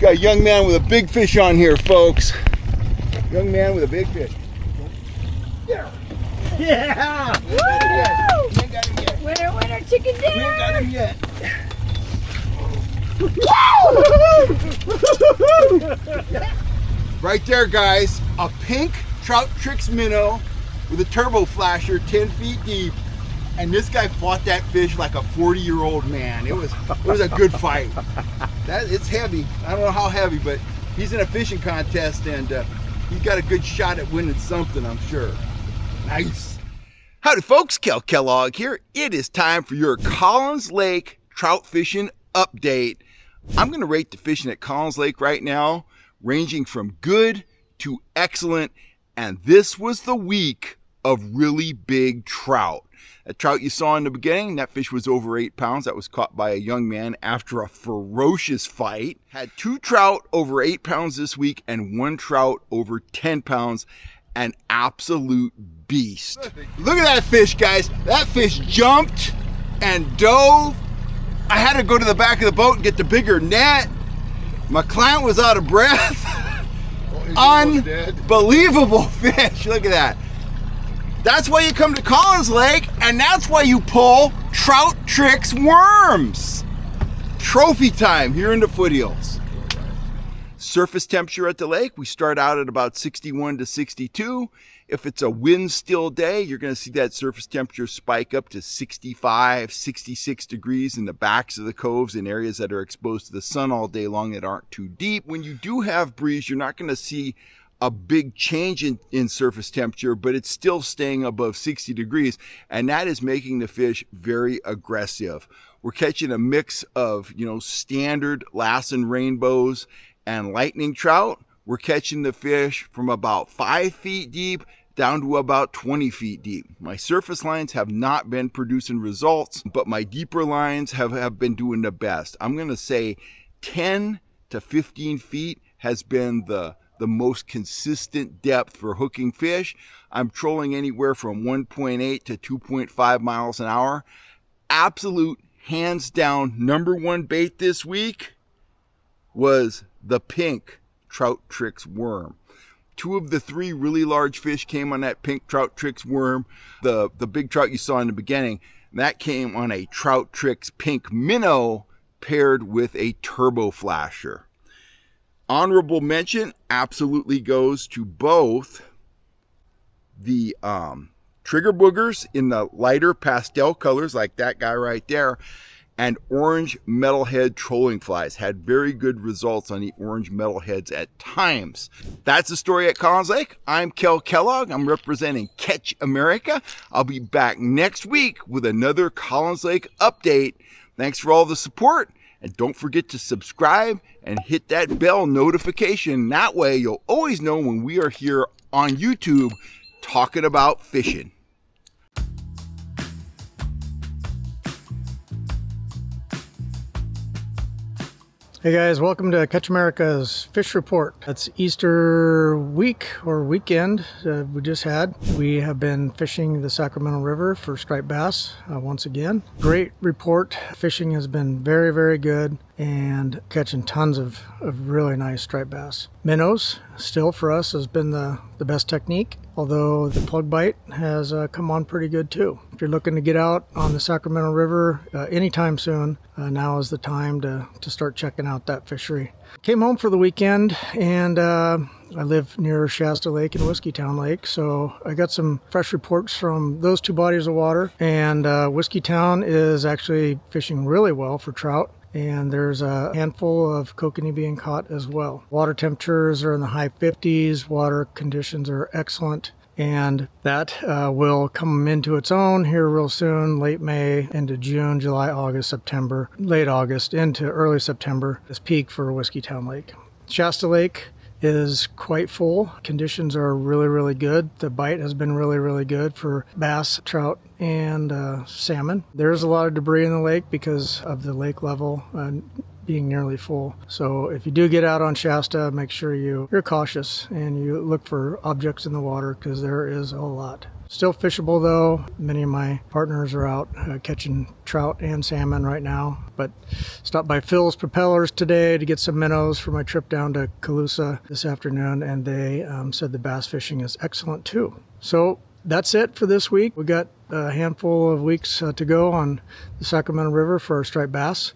Got a young man with a big fish on here, folks. Young man with a big fish. There. Yeah! Woo! We ain't got him yet. Winner, winner, chicken dinner! We ain't got him yet. Right there, guys. A pink Trout Tricks minnow with a turbo flasher 10 feet deep. And this guy fought that fish like a 40-year-old man. It was a good fight. It's heavy. I don't know how heavy, but he's in a fishing contest and he's got a good shot at winning something, I'm sure. Nice. Howdy folks, Kel Kellogg here. It is time for your Collins Lake trout fishing update. I'm going to rate the fishing at Collins Lake right now, ranging from good to excellent. And this was the week of really big trout. That trout you saw in the beginning, that fish was over 8 pounds. That was caught by a young man after a ferocious fight. Had 2 trout over 8 pounds this week and 1 trout over 10 pounds. An absolute beast. Look at that fish, guys. That fish jumped and dove. I had to go to the back of the boat and get the bigger net. My client was out of breath. Unbelievable fish. Look at that. That's why you come to Collins Lake, and that's why you pull Trout Tricks worms. Trophy time here in the foothills. Surface temperature at the lake, we start out at about 61 to 62. If it's a wind still day, you're going to see that surface temperature spike up to 65, 66 degrees in the backs of the coves in areas that are exposed to the sun all day long that aren't too deep. When you do have breeze, you're not going to see a big change in surface temperature, but it's still staying above 60 degrees, and that is making the fish very aggressive. We're catching a mix of, standard Lassen rainbows and lightning trout. We're catching the fish from about 5 feet deep down to about 20 feet deep. My surface lines have not been producing results, but my deeper lines have been doing the best. I'm going to say 10 to 15 feet has been the most consistent depth for hooking fish. I'm trolling anywhere from 1.8 to 2.5 miles an hour. Absolute, hands down, #1 bait this week was the pink Trout Tricks worm. 2 of the 3 really large fish came on that pink Trout Tricks worm. The big trout you saw in the beginning, that came on a Trout Tricks pink minnow paired with a turbo flasher. Honorable mention absolutely goes to both the trigger boogers in the lighter pastel colors like that guy right there, and orange metalhead trolling flies. Had very good results on the orange metalheads at times. That's the story at Collins Lake. I'm Kel Kellogg. I'm representing Catch America. I'll be back next week with another Collins Lake update. Thanks for all the support. And don't forget to subscribe and hit that bell notification. That way you'll always know when we are here on YouTube talking about fishing. Hey guys, welcome to Catch America's Fish Report. It's Easter week or weekend we just had. We have been fishing the Sacramento River for striped bass once again. Great report. Fishing has been very, very good and catching tons of really nice striped bass. Minnows still for us has been the best technique, although the plug bite has come on pretty good too. If you're looking to get out on the Sacramento River anytime soon, now is the time to start checking out that fishery. Came home for the weekend, and I live near Shasta Lake and Whiskeytown Lake, so I got some fresh reports from those 2 bodies of water, and Whiskeytown is actually fishing really well for trout. And there's a handful of kokanee being caught as well. Water temperatures are in the high 50s. Water conditions are excellent. And that will come into its own here real soon, late May into June, July, August, September, late August into early September is peak for Whiskeytown Lake. Shasta Lake is quite full. Conditions are really, really good. The bite has been really, really good for bass, trout, and salmon. There's a lot of debris in the lake because of the lake level being nearly full. So if you do get out on Shasta, make sure you're cautious and you look for objects in the water because there is a lot. Still fishable though. Many of my partners are out catching trout and salmon right now. But stopped by Phil's Propellers today to get some minnows for my trip down to Calusa this afternoon, and they said the bass fishing is excellent too. So that's it for this week. We got a handful of weeks to go on the Sacramento River for our striped bass,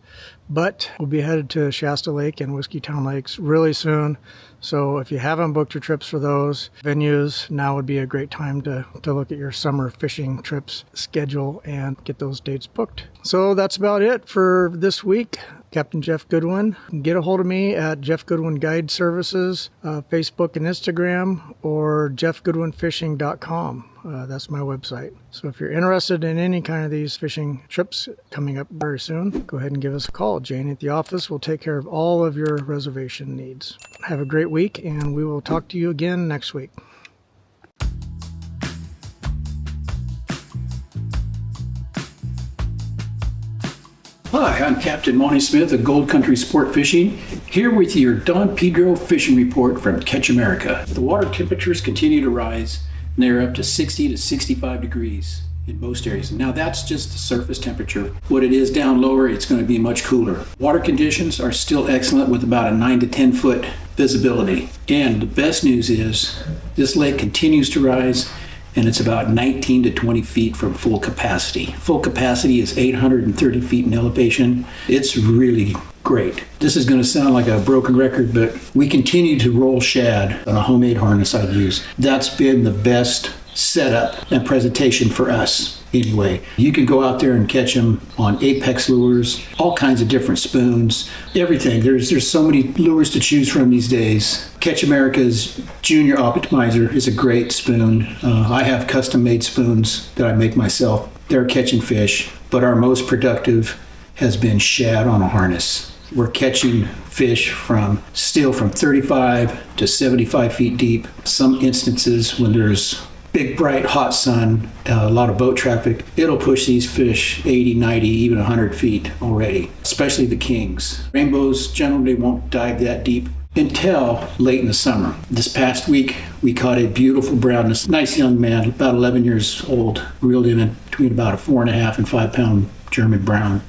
but we'll be headed to Shasta Lake and Whiskeytown Lakes really soon. So if you haven't booked your trips for those venues, now would be a great time to look at your summer fishing trips schedule and get those dates booked. So that's about it for this week. Captain Jeff Goodwin. Get a hold of me at Jeff Goodwin Guide Services, Facebook and Instagram, or jeffgoodwinfishing.com. That's my website. So if you're interested in any kind of these fishing trips coming up very soon, go ahead and give us a call. Jane at the office will take care of all of your reservation needs. Have a great week, and we will talk to you again next week. Hi, I'm Captain Monty Smith of Gold Country Sport Fishing, here with your Don Pedro fishing report from Catch America. The water temperatures continue to rise, and they're up to 60 to 65 degrees in most areas. Now that's just the surface temperature. What it is down lower, it's going to be much cooler. Water conditions are still excellent with about a 9 to 10 foot visibility. And the best news is this lake continues to rise, and it's about 19 to 20 feet from full capacity. Full capacity is 830 feet in elevation. It's really great. This is going to sound like a broken record, but we continue to roll shad on a homemade harness I've used. That's been the best setup and presentation for us anyway. You can go out there and catch them on Apex lures, all kinds of different spoons, everything. There's so many lures to choose from these days. Catch America's Junior Optimizer is a great spoon. I have custom made spoons that I make myself. They're catching fish, but our most productive has been shad on a harness. We're catching fish from 35 to 75 feet deep. Some instances when there's big, bright, hot sun, a lot of boat traffic, it'll push these fish 80, 90, even 100 feet already, especially the kings. Rainbows generally won't dive that deep until late in the summer. This past week, we caught a beautiful brown, nice young man, about 11 years old, reeled in between about a 4.5 and 5 pound German brown.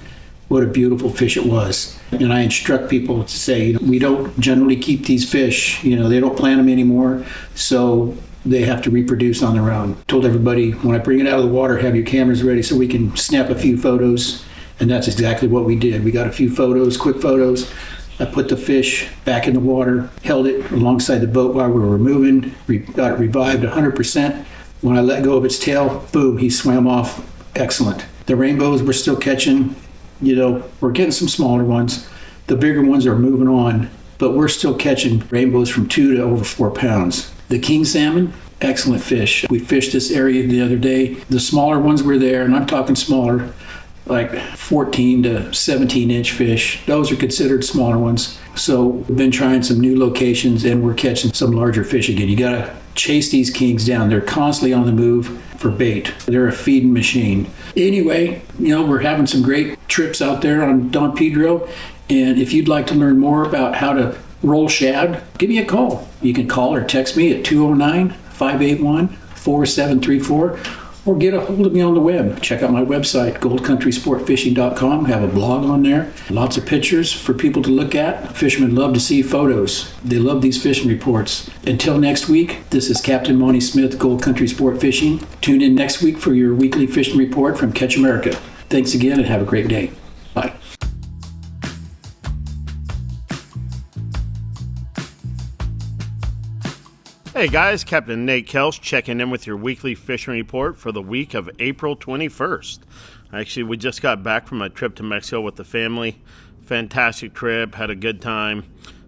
What a beautiful fish it was. And I instruct people to say, we don't generally keep these fish, they don't plant them anymore, so they have to reproduce on their own. Told everybody, when I bring it out of the water, have your cameras ready so we can snap a few photos. And that's exactly what we did. We got a few photos, quick photos. I put the fish back in the water, held it alongside the boat while we were moving, got it revived 100%. When I let go of its tail, boom, he swam off. Excellent. The rainbows we're still catching. We're getting some smaller ones. The bigger ones are moving on, but we're still catching rainbows from 2 to over 4 pounds. The king salmon, excellent fish. We fished this area the other day. The smaller ones were there, and I'm talking smaller, like 14 to 17 inch fish. Those are considered smaller ones. So we've been trying some new locations, and we're catching some larger fish again. You gotta chase these kings down. They're constantly on the move for bait. They're a feeding machine. Anyway, we're having some great trips out there on Don Pedro. And if you'd like to learn more about how to roll shad, give me a call. You can call or text me at 209-581-4734, or get a hold of me on the web. Check out my website, goldcountrysportfishing.com. I have a blog on there. Lots of pictures for people to look at. Fishermen love to see photos. They love these fishing reports. Until next week, this is Captain Monty Smith, Gold Country Sport Fishing. Tune in next week for your weekly fishing report from Catch America. Thanks again and have a great day. Bye. Hey guys, Captain Nate Kelch checking in with your weekly fishing report for the week of April 21st. Actually, we just got back from a trip to Mexico with the family. Fantastic trip, had a good time.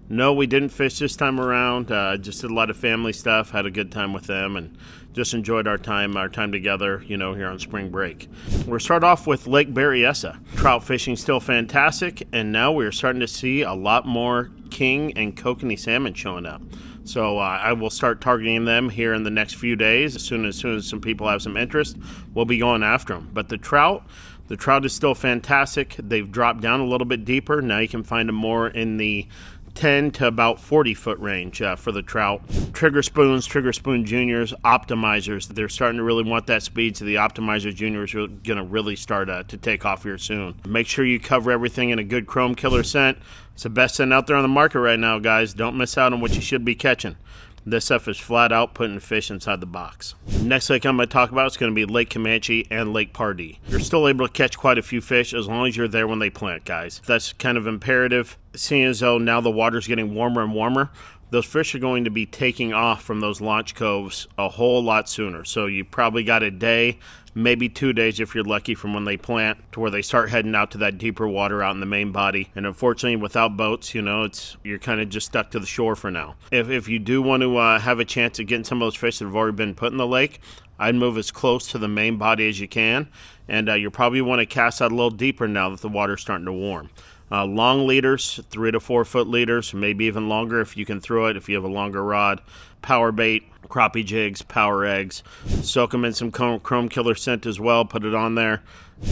No, we didn't fish this time around. Just did a lot of family stuff, had a good time with them, and just enjoyed our time together, here on spring break. We'll start off with Lake Berryessa. Trout fishing still fantastic, and now we're starting to see a lot more king and kokanee salmon showing up. So I will start targeting them here in the next few days. As soon as some people have some interest, we'll be going after them. But the trout is still fantastic. They've dropped down a little bit deeper. Now you can find them more in the 10 to about 40 foot range for the trout. Trigger spoons, Trigger Spoon Juniors, Optimizers, they're starting to really want that speed, so the Optimizer Juniors are going to really start to take off here soon. Make sure you cover everything in a good chrome killer scent. It's the best scent out there on the market right now, guys. Don't miss out on what you should be catching. This stuff is flat out putting fish inside the box. Next lake I'm going to talk about is going to be Lake Camanche and Lake Pardee. You're still able to catch quite a few fish as long as you're there when they plant, guys. That's kind of imperative, seeing as though now the water's getting warmer and warmer. Those fish are going to be taking off from those launch coves a whole lot sooner. So you probably got a day, maybe 2 days if you're lucky, from when they plant to where they start heading out to that deeper water out in the main body. And unfortunately, without boats, you're kind of just stuck to the shore for now. If you do want to have a chance of getting some of those fish that have already been put in the lake, I'd move as close to the main body as you can. And you'll probably want to cast out a little deeper now that the water's starting to warm. Long leaders, 3 to 4 foot leaders, maybe even longer if you can throw it, if you have a longer rod. Power bait, crappie jigs, power eggs. Soak them in some chrome killer scent as well, put it on there.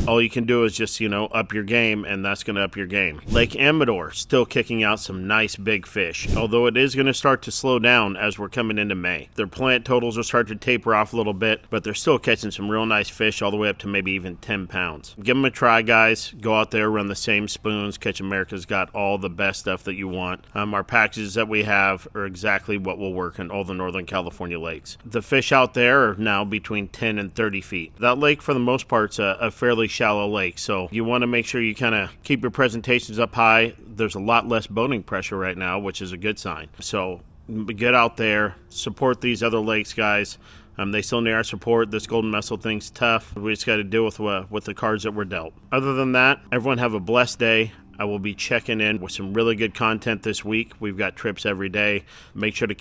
All you can do is just, up your game, and that's going to up your game. Lake Amador, still kicking out some nice big fish, although it is going to start to slow down as we're coming into May. Their plant totals will start to taper off a little bit, but they're still catching some real nice fish all the way up to maybe even 10 pounds. Give them a try, guys. Go out there, run the same spoons. Catch America's got all the best stuff that you want. Our packages that we have are exactly what will work in all the Northern California lakes. The fish out there are now between 10 and 30 feet. That lake, for the most part, is a fairly shallow lake, so you want to make sure you kind of keep your presentations up high. There's a lot less boating pressure right now, which is a good sign. So get out there, support these other lakes, guys. They still need our support. This golden mussel thing's tough. We just got to deal with the cards that we're dealt. Other than that, everyone have a blessed day. I will be checking in with some really good content this week. We've got trips every day. Make sure to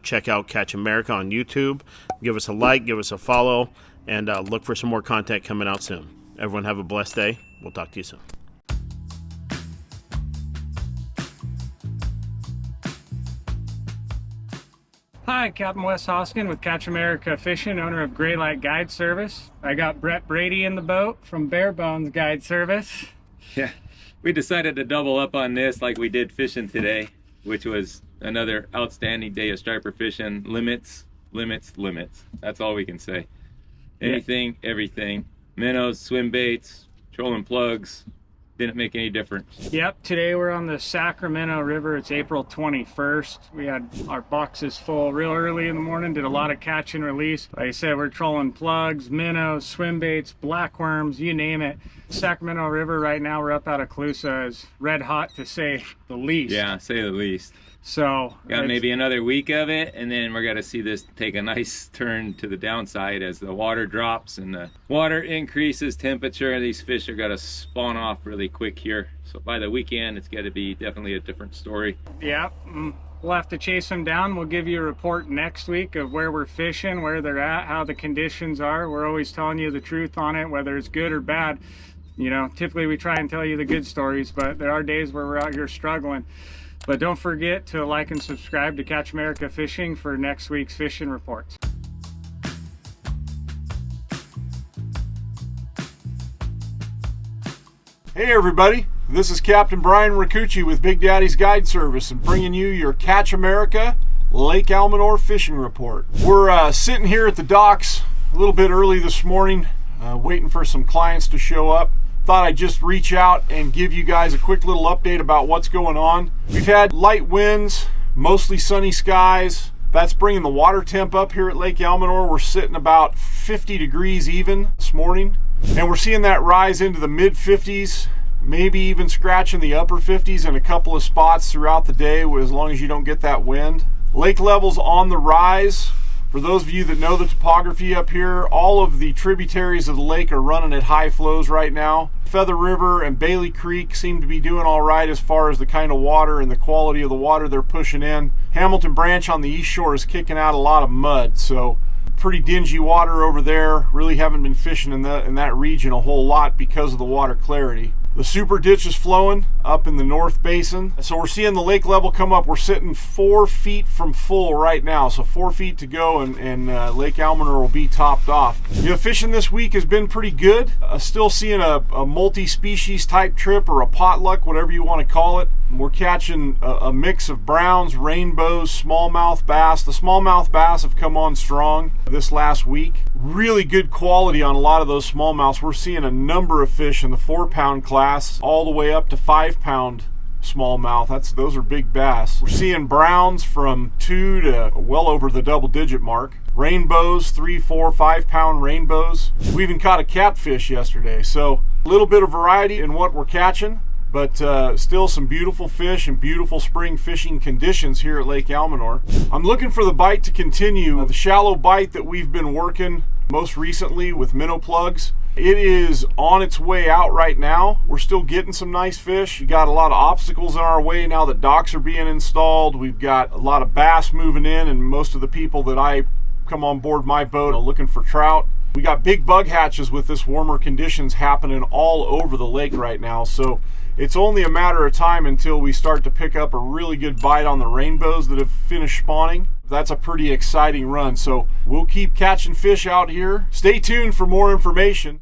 check out Catch America on YouTube. Give us a like, give us a follow, and look for some more content coming out soon. Everyone have a blessed day. We'll talk to you soon. Hi, Captain Wes Hoskin with Catch America Fishing, owner of Gray Light Guide Service. I got Brett Brady in the boat from Bare Bones Guide Service. Yeah, we decided to double up on this like we did fishing today, which was another outstanding day of striper fishing. Limits, limits, limits. That's all we can say. Anything, everything. Minnows, swim baits, trolling plugs, didn't make any difference. Yep, today we're on the Sacramento River. It's April 21st. We had our boxes full real early in the morning, did a lot of catch and release. Like I said, we're trolling plugs, minnows, swim baits, blackworms, you name it. Sacramento River right now, we're up out of Calusa, is red hot to say the least. Yeah, say the least. So got maybe another week of it, and then we're gonna see this take a nice turn to the downside as the water drops and the water increases temperature. These fish are gonna spawn off really quick here. So by the weekend, it's got to be definitely a different story. Yeah, we'll have to chase them down. We'll give you a report next week of where we're fishing, where they're at, how the conditions are. We're always telling you the truth on it, whether it's good or bad. Typically we try and tell you the good stories, but there are days where we're out here struggling. But don't forget to like and subscribe to Catch America Fishing for next week's fishing reports. Hey everybody, this is Captain Brian Racucci with Big Daddy's Guide Service and bringing you your Catch America Lake Almanor fishing report. We're sitting here at the docks a little bit early this morning, waiting for some clients to show up. Thought I'd just reach out and give you guys a quick little update about what's going on. We've had light winds, mostly sunny skies. That's bringing the water temp up here at Lake Almanor. We're sitting about 50 degrees even this morning. And we're seeing that rise into the mid 50s, maybe even scratching the upper 50s in a couple of spots throughout the day, as long as you don't get that wind. Lake levels on the rise. For those of you that know the topography up here, all of the tributaries of the lake are running at high flows right now. Feather River and Bailey Creek seem to be doing all right as far as the kind of water and the quality of the water they're pushing in. Hamilton Branch on the east shore is kicking out a lot of mud, so pretty dingy water over there. Really haven't been fishing in that region a whole lot because of the water clarity. The super ditch is flowing up in the North Basin. So we're seeing the lake level come up. We're sitting 4 feet from full right now. So 4 feet to go and Lake Almanor will be topped off. Fishing this week has been pretty good. Still seeing a multi-species type trip or a potluck, whatever you want to call it. We're catching a mix of browns, rainbows, smallmouth bass. The smallmouth bass have come on strong this last week. Really good quality on a lot of those smallmouths. We're seeing a number of fish in the 4-pound class all the way up to 5-pound smallmouth. Those are big bass. We're seeing browns from 2 to well over the double-digit mark. Rainbows, 3, 4, 5-pound rainbows. We even caught a catfish yesterday. So a little bit of variety in what we're catching, but still some beautiful fish and beautiful spring fishing conditions here at Lake Almanor. I'm looking for the bite to continue. The shallow bite that we've been working most recently with minnow plugs, it is on its way out right now. We're still getting some nice fish. You got a lot of obstacles in our way now that docks are being installed. We've got a lot of bass moving in, and most of the people that I come on board my boat are looking for trout. We got big bug hatches with this warmer conditions happening all over the lake right now. So it's only a matter of time until we start to pick up a really good bite on the rainbows that have finished spawning. That's a pretty exciting run. So we'll keep catching fish out here. Stay tuned for more information.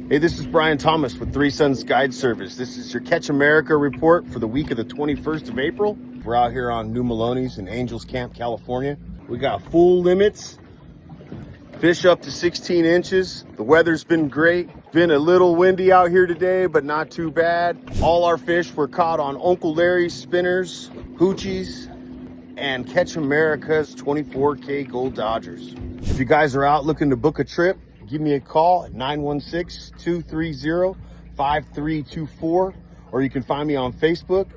Hey, this is Brian Thomas with Three Sons Guide Service. This is your Catch America report for the week of the 21st of April. We're out here on New Maloney's in Angels Camp, California. We got full limits, fish up to 16 inches. The weather's been great. Been a little windy out here today, but not too bad. All our fish were caught on Uncle Larry's spinners, hoochies, and Catch America's 24K Gold Dodgers. If you guys are out looking to book a trip, give me a call at 916-230-5324, or you can find me on Facebook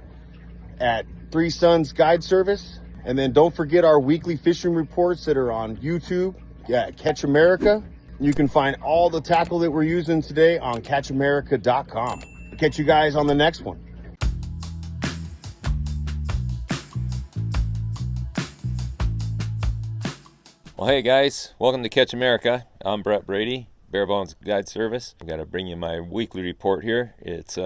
at Three Sons Guide Service. And then don't forget our weekly fishing reports that are on YouTube at Catch America. You can find all the tackle that we're using today on catchamerica.com. I'll catch you guys on the next one. Well, hey guys, welcome to Catch America. I'm Brett Brady, Barebones Guide Service. I've got to bring you my weekly report here. It's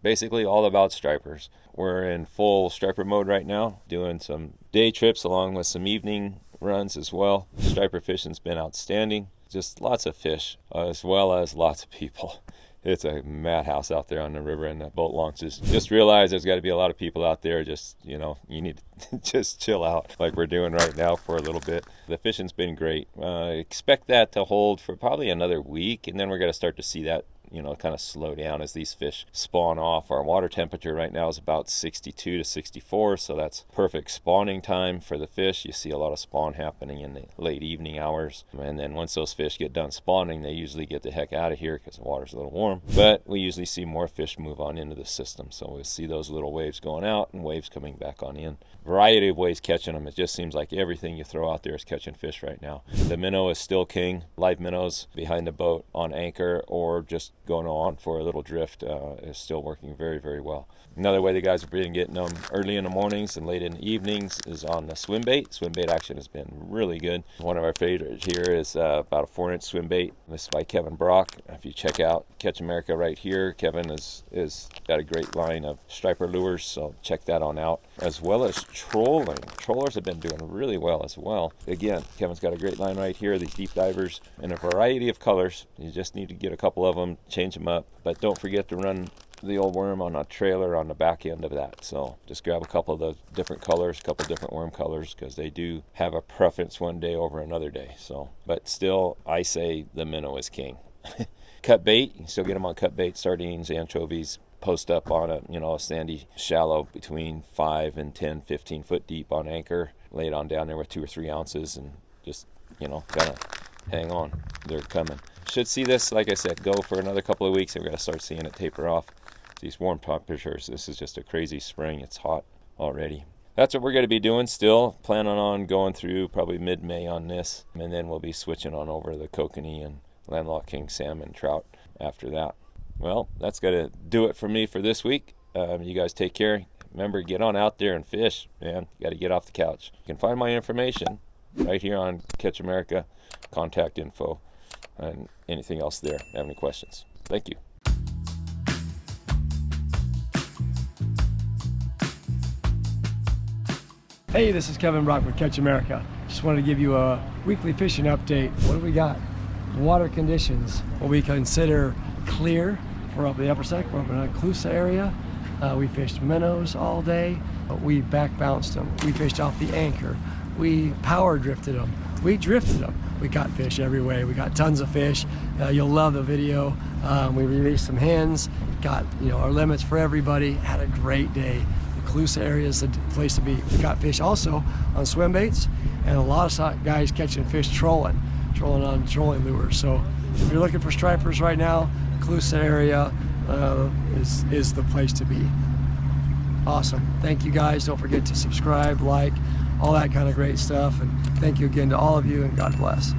basically all about stripers. We're in full striper mode right now, doing some day trips along with some evening runs as well. Striper fishing's been outstanding. Just lots of fish, as well as lots of people. It's a madhouse out there on the river and the boat launches. Just realize there's got to be a lot of people out there. Just, you need to just chill out like we're doing right now for a little bit. The fishing's been great. Expect that to hold for probably another week, and then we're going to start to see that kind of slow down as these fish spawn off. Our water temperature right now is about 62 to 64, so that's perfect spawning time for the fish. You see a lot of spawn happening in the late evening hours, and then once those fish get done spawning, they usually get the heck out of here because the water's a little warm. But we usually see more fish move on into the system, so we'll see those little waves going out and waves coming back on in. Variety of ways catching them. It just seems like everything you throw out there is catching fish right now. The minnow is still king. Live minnows behind the boat on anchor or just going on for a little drift is still working very, very well. Another way the guys have been getting them early in the mornings and late in the evenings is on the swim bait. Swim bait action has been really good. One of our favorites here is about a 4-inch swim bait. This is by Kevin Brock. If you check out Catch America right here, Kevin is got a great line of striper lures, so check that on out. As well as trolling. Trollers have been doing really well as well. Again, Kevin's got a great line right here, these deep divers in a variety of colors. You just need to get a couple of them, change them up, but don't forget to run the old worm on a trailer on the back end of that. So just grab a couple of those different colors, a couple of different worm colors, because they do have a preference one day over another day. So, but still, I say the minnow is king. Cut bait, you can still get them on cut bait, sardines, anchovies, post up on a sandy shallow between 5 and 10, 15 foot deep on anchor, lay it on down there with 2 or 3 ounces and just, kind of hang on. They're coming. Should see this, like I said, go for another couple of weeks and we're going to start seeing it taper off. These warm temperatures, this is just a crazy spring. It's hot already. That's what we're going to be doing still. Planning on going through probably mid-May on this, and then we'll be switching on over to the kokanee and landlocked king salmon trout after that. Well, that's going to do it for me for this week. You guys take care. Remember, get on out there and fish, man. You got to get off the couch. You can find my information right here on Catch America, contact info, and anything else there. Have any questions? Thank you. Hey, this is Kevin Brock with Catch America. Just wanted to give you a weekly fishing update. What do we got? water conditions, what we consider clear. We're up the upper second, we're up in the Clusa area. We fished minnows all day. We back bounced them. We fished off the anchor. We power drifted them. We drifted them. We caught fish every way. We got tons of fish. You'll love the video. We released some hens, got our limits for everybody. Had a great day. The Clusa area is the place to be. We got fish also on swim baits, and a lot of guys catching fish trolling on trolling lures. So if you're looking for stripers right now, Clusa area is the place to be. Awesome. Thank you guys. Don't forget to subscribe, like, all that kind of great stuff. And thank you again to all of you, and God bless.